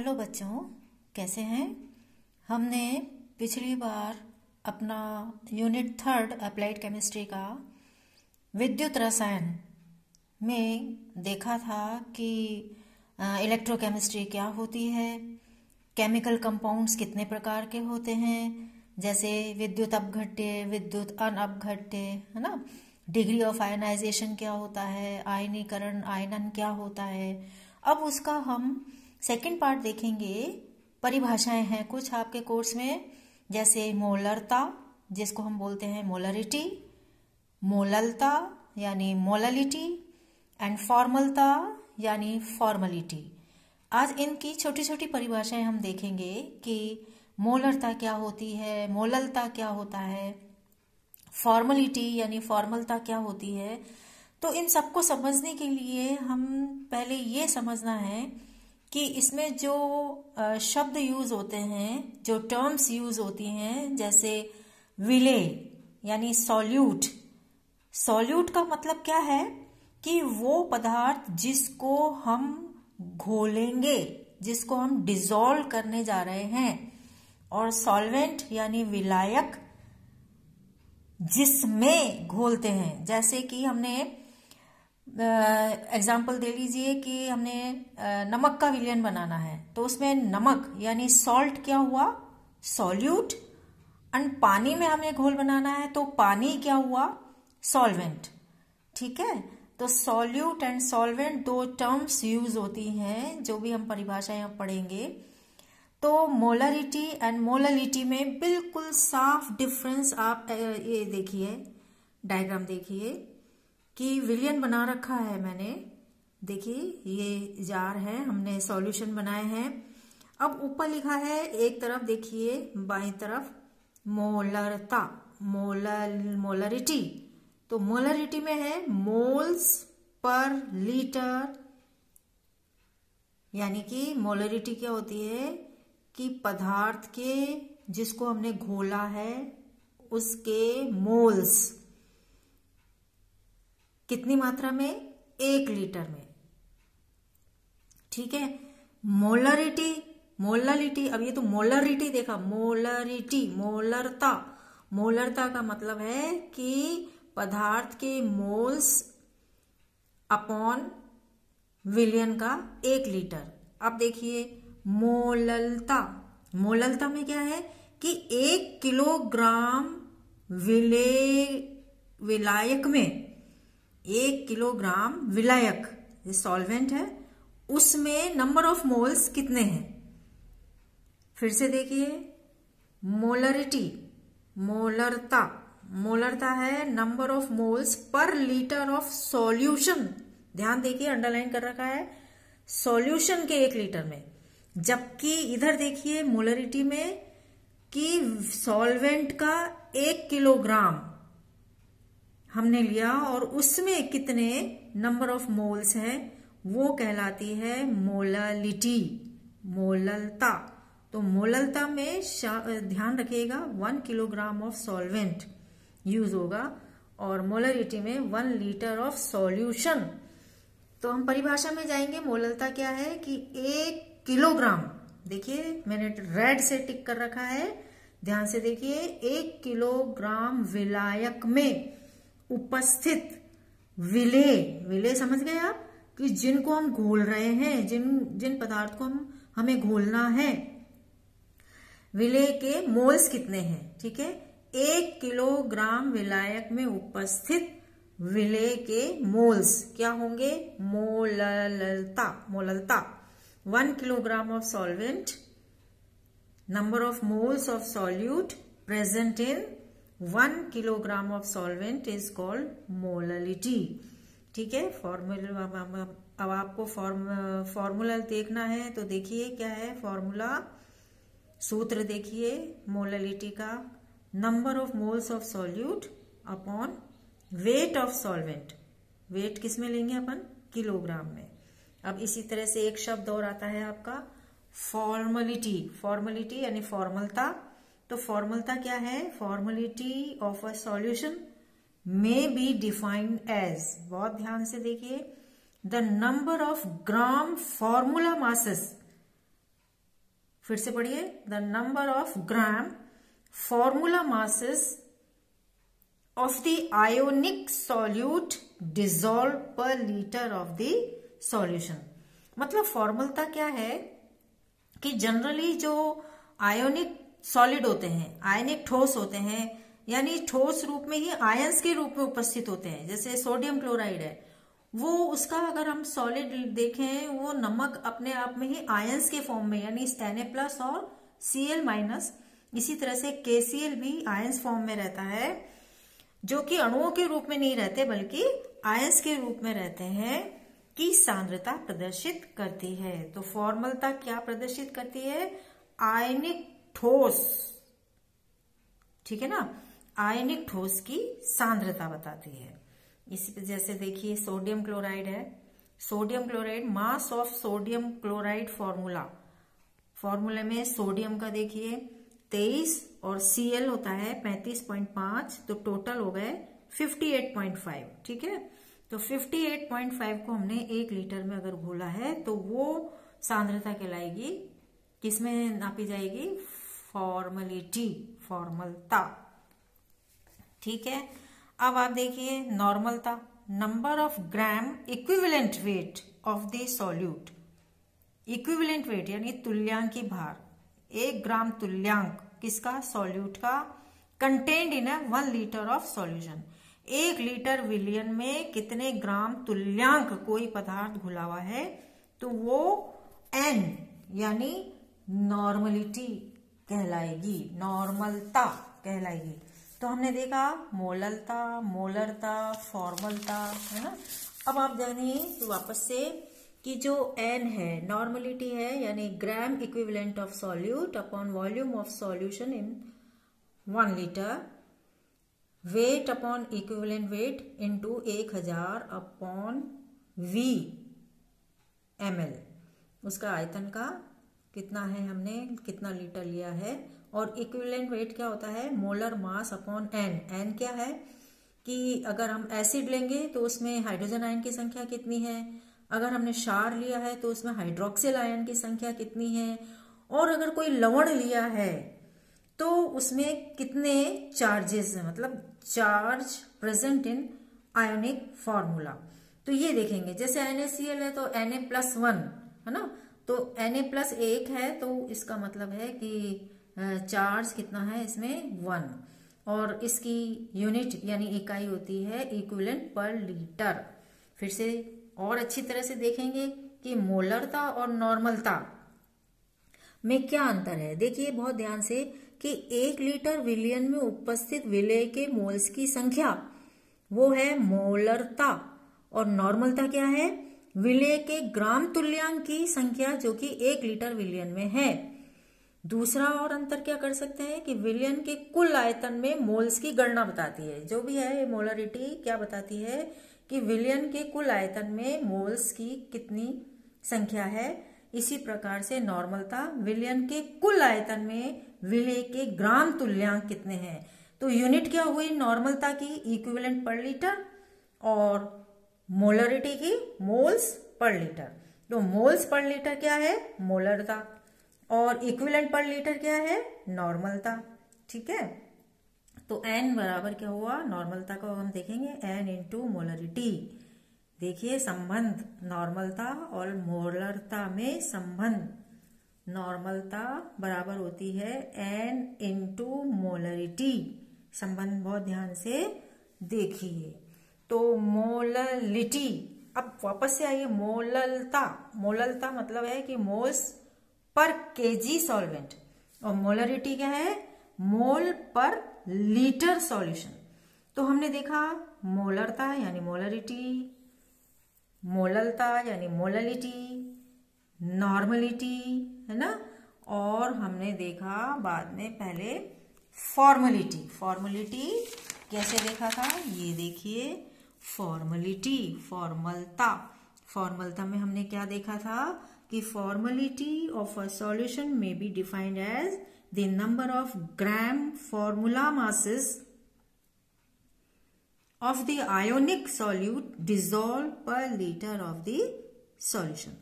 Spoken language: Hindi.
हेलो बच्चों, कैसे हैं। हमने पिछली बार अपना यूनिट 3 अप्लाइड केमिस्ट्री का विद्युत रसायन में देखा था कि इलेक्ट्रोकेमिस्ट्री क्या होती है, केमिकल कंपाउंड्स कितने प्रकार के होते हैं, जैसे विद्युत अपघट्य, विद्युत अनअपघट्य, है ना। डिग्री ऑफ आयनाइजेशन क्या होता है, आयनीकरण, आयनन क्या होता है। अब उसका हम सेकंड पार्ट देखेंगे। परिभाषाएं हैं कुछ आपके कोर्स में, जैसे मोलरता, जिसको हम बोलते हैं मोलरिटी, मोललता यानी मोललिटी, एंड फॉर्मलता यानी फॉर्मलिटी। आज इनकी छोटी छोटी परिभाषाएं हम देखेंगे कि मोलरता क्या होती है, मोललता क्या होता है, फॉर्मलिटी यानी फॉर्मलता क्या होती है। तो इन सबको समझने के लिए हम पहले ये समझना है कि इसमें जो शब्द यूज होते हैं, जो टर्म्स यूज होती हैं, जैसे विलेय यानी सॉल्यूट। सॉल्यूट का मतलब क्या है कि वो पदार्थ जिसको हम घोलेंगे, जिसको हम डिसॉल्व करने जा रहे हैं। और सॉल्वेंट यानी विलायक, जिसमें घोलते हैं। जैसे कि हमने एग्जाम्पल दे लीजिए कि हमने नमक का विलयन बनाना है, तो उसमें नमक यानी सॉल्ट क्या हुआ, सॉल्यूट। एंड पानी में हमें घोल बनाना है, तो पानी क्या हुआ, सॉल्वेंट। ठीक है, तो सॉल्यूट एंड सॉल्वेंट दो टर्म्स यूज होती हैं, जो भी हम परिभाषाएं पढ़ेंगे। तो मोलरिटी एंड मोललिटी में बिल्कुल साफ डिफरेंस। आप ये देखिए, डायग्राम देखिए कि विलयन बना रखा है मैंने। देखिए ये जार है, हमने सॉल्यूशन बनाए हैं। अब ऊपर लिखा है, एक तरफ देखिए बाईं तरफ, मोलरता, मोलरिटी। तो मोलरिटी में है मोल्स पर लीटर, यानी कि मोलरिटी क्या होती है कि पदार्थ के जिसको हमने घोला है उसके मोल्स कितनी मात्रा में, 1 लीटर में। ठीक है, मोलरिटी, मोललिटी। अब ये तो मोलरिटी देखा, मोलरिटी, मोलरता। मोलरता का मतलब है कि पदार्थ के मोल्स अपॉन विलयन का 1 लीटर। अब देखिए मोललता। मोललता में क्या है कि 1 किलोग्राम विलायक में, 1 किलोग्राम विलायक सॉल्वेंट है, उसमें नंबर ऑफ मोल्स कितने हैं। फिर से देखिए, मोलरिटी, मोलरता। मोलरता है number of moles per litre of solution. ध्यान देखिए, अंडरलाइन कर रखा है, सॉल्यूशन के 1 लीटर में। जबकि इधर देखिए मोलरिटी में कि सॉल्वेंट का 1 किलोग्राम हमने लिया और उसमें कितने नंबर ऑफ मोल्स हैं, वो कहलाती है मोललिटी, मोललता। तो मोललता में ध्यान रखिएगा 1 किलोग्राम ऑफ सॉल्वेंट यूज होगा, और मोलरिटी में 1 लीटर ऑफ सॉल्यूशन। तो हम परिभाषा में जाएंगे। मोललता क्या है कि 1 किलोग्राम, देखिए मैंने रेड से टिक कर रखा है, ध्यान से देखिए, 1 किलोग्राम विलायक में उपस्थित विलेय, विलेय समझ गए आप कि जिनको हम घोल रहे हैं, जिन पदार्थ को हमें घोलना है, विलेय के मोल्स कितने हैं। ठीक है, 1 किलोग्राम विलायक में उपस्थित विलेय के मोल्स क्या होंगे, मोललता, मोललता। 1 kilogram of solvent, number of moles of solute present in 1 kilogram of solvent is called molality। ठीक है, फॉर्मूला। अब आपको फॉर्मूला देखना है, तो देखिए क्या है फॉर्मूला, सूत्र देखिए मोललिटी का, number of moles of solute upon weight of solvent. Weight किस में लेंगे अपन, किलोग्राम में। अब इसी तरह से एक शब्द और आता है आपका फॉर्मलिटी। फॉर्मलिटी यानी फॉर्मलता। तो फॉर्मलता क्या है, formality of a solution may be defined as, बहुत ध्यान से देखिए, the number of gram formula masses फिर से पढ़िए, the number of gram formula masses of the ionic solute dissolve per litre of the solution. मतलब फॉर्मूलता क्या है कि जनरली जो आयोनिक सॉलिड होते हैं, आयनिक ठोस होते हैं, यानी ठोस रूप में ही आयंस के रूप में उपस्थित होते हैं, जैसे सोडियम क्लोराइड है, वो उसका अगर हम सॉलिड देखें, वो नमक अपने आप में ही आयंस के फॉर्म में, यानी Na+ और Cl-, इसी तरह से KCl भी आयंस फॉर्म में रहता है, जो कि अणुओं के रूप में नहीं रहते बल्कि आयंस के रूप में रहते हैं, की सांद्रता प्रदर्शित करती है। तो फॉर्मलता क्या प्रदर्शित करती है? आयनिक ठोस, ठीक है ना, आयनिक ठोस की सांद्रता बताती है। इसी पे जैसे देखिए सोडियम क्लोराइड है, sodium chloride, mass of sodium chloride फॉर्मूले में सोडियम का देखिए 23 और Cl होता है 35.5, तो टोटल हो गए 58.5, ठीक है। तो 58.5 को हमने 1 लीटर में अगर घोला है तो वो सांद्रता कहलाएगी, किसमें नापी जाएगी? फॉर्मलता, ठीक है। अब आप देखिए नॉर्मलता, number of gram equivalent weight of the solute. Equivalent weight यानी तुल्यांकी भार, 1 ग्राम तुल्यांक किसका? सॉल्यूट का, contained in 1 litre of solution. 1 litre विलियन में कितने ग्राम तुल्यांक कोई पदार्थ घुला हुआ है, तो वो N यानी नॉर्मलिटी कहलाएगी, नॉर्मलता कहलाएगी। तो हमने देखा मोललता, मोलरता, फॉर्मलता, है ना। अब आप जानिए तो वापस से कि जो N है नॉर्मलिटी है, यानी gram equivalent of solute upon volume of solution in 1 litre, weight upon equivalent weight into 1000 upon V ml, उसका आयतन का कितना है, हमने कितना लीटर लिया है। और इक्विवेलेंट वेट क्या होता है? Molar mass upon N। N क्या है कि अगर हम एसिड लेंगे तो उसमें हाइड्रोजन आयन की संख्या कितनी है, अगर हमने क्षार लिया है तो उसमें हाइड्रोक्सिल आयन की संख्या कितनी है, और अगर कोई लवण लिया है तो उसमें कितने चार्जेस है, मतलब charge present in ionic formula. तो ये देखेंगे, जैसे NaCl है तो Na+1 है ना, तो Na+1 है, तो इसका मतलब है कि चार्ज कितना है इसमें? 1, और इसकी यूनिट यानी इकाई होती है इक्विवेलेंट पर लीटर। फिर से और अच्छी तरह से देखेंगे कि मोलरता और नॉर्मलता में क्या अंतर है। देखिए बहुत ध्यान से कि 1 लीटर विलियन में उपस्थित विलेय के मोल्स की संख्या वो है मोलरता, और नॉर्मलता क्या है? विलेय के ग्राम तुल्यांक की संख्या जो कि 1 लीटर विलियन में है। दूसरा और अंतर क्या कर सकते हैं कि विलियन के कुल आयतन में मोल्स की गणना बताती है, जो भी है मोलरिटी क्या बताती है कि विलियन के कुल आयतन में मोल्स की कितनी संख्या है। इसी प्रकार से नॉर्मलता विलियन के कुल आयतन में विलेय के ग्राम तुल्यांक कितने हैं। तो यूनिट क्या हुई नॉर्मलता की? इक्विवेलेंट पर लीटर, और मोलरिटी की मोल्स पर लीटर। तो मोल्स पर लीटर क्या है? मोलरता, और इक्विवेलेंट पर लीटर क्या है? नॉर्मलता, ठीक है। तो N बराबर क्या हुआ? नॉर्मलता को हम देखेंगे N इंटू मोलरिटी। देखिए संबंध नॉर्मलता और मोलरता में संबंध, नॉर्मलता बराबर होती है N इंटू मोलरिटी। संबंध बहुत ध्यान से देखिए। तो मोललिटी, अब वापस से आइए मोललता। मोललता मतलब है कि मोल्स पर केजी सॉल्वेंट, और मोलरिटी क्या है? मोल पर लीटर सॉल्यूशन। तो हमने देखा मोलरता यानी मोलरिटी, मोललता यानी मोललिटी, नॉर्मलिटी, है ना, और हमने देखा बाद में पहले फॉर्मलिटी। फॉर्मलिटी कैसे देखा था? ये देखिए फॉर्मलिटी, फॉर्मलता। फॉर्मलता में हमने क्या देखा था कि formality of a solution may be defined as the number of gram formula masses of the ionic solute dissolved per liter of the solution.